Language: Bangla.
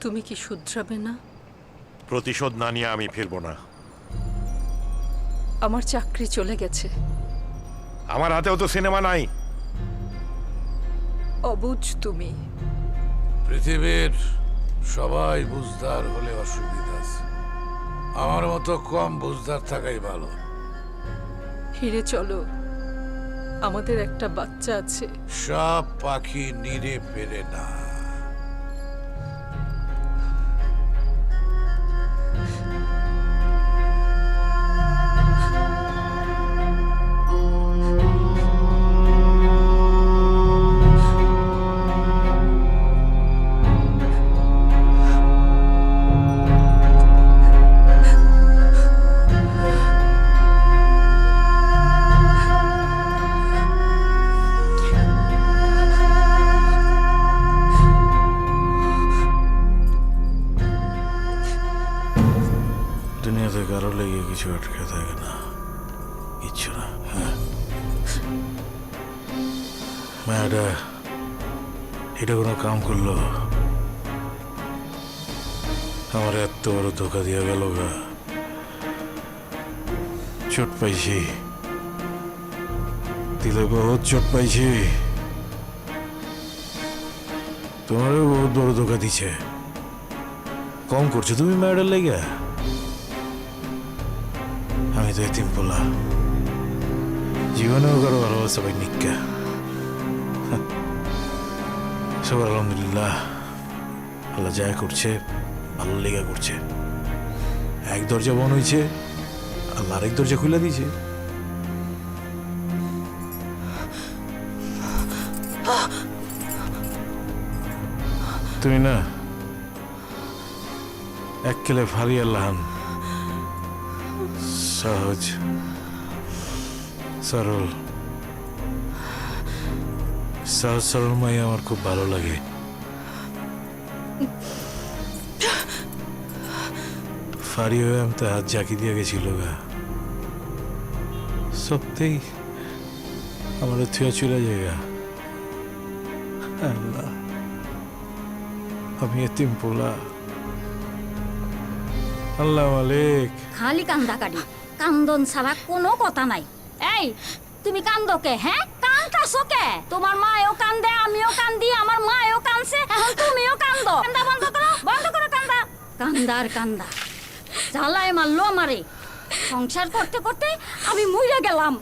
তুমি কি শুধরাবে না? প্রতিশোধ না নিয়ে আমি ফিরবো না। আমার চাকরি চলে গেছে। আমার হাতেও তো সিনেমা নাই। অবুঝ তুমি। পৃথিবীর সবাই বুঝদার হলে অসুবিধা আছে, আমার মতো কম বুঝদার থাকাই ভালো। ফিরে চলো, আমাদের একটা বাচ্চা আছে। সব পাখি নিরে ফেরে না। দুনিয়াতে কারো লেগে কিছু আটকে থাকে না, কিচ্ছু না। হ্যাঁ, মায়াটা এটা কোনো কাম করলো? আমার এত বড় ধোকা দিয়া গেল গা। চোট পাইছি, দিলে বহুত চোট পাইছি। তোমারও বহুত বড় ধোকা দিছে। কম করছো তুমি মায়াটার লেগে? আমি তো এতিম পোলা, জীবনেও কারো ভালোবাসা পাই নিকা। সবার আলহামদুলিল্লাহ, আল্লাহ যা করছে ভালো লেগা করছে। এক দরজা বন্ধ হয়েছে, আল্লাহ আরেক দরজা খুলে দিয়েছে। তুমি না এক কেলে ফারি আল্লাহান, সহজ সরল, সহজ সরল মাই আমার খুব ভালো লাগে। ফারি হয়ে আমি তো হাত জাকি দিয়ে গেছিল গা, সত্যিই আমার থুয়া চলে জায়গা। আল্লাহ, আমি এতিম পোলা। আল্লাহ মালিক। খালি কান্দাকাটি, কান্দন ছাড়া কোনো কথা নাই। এই তুমি কান্দো কে? হ্যাঁ, কান্দাছো কে? তোমার মায়ও কান্দে, আমিও কান্দি, আমার মায়ও কান্দছে, এখন তুমিও কান্দো। কান্দা বন্ধ করো, বন্ধ করো কান্দা। কান্দার কান্দা জ্বালায় মারলো আমারে। সংসার করতে করতে আমি মইরা গেলাম।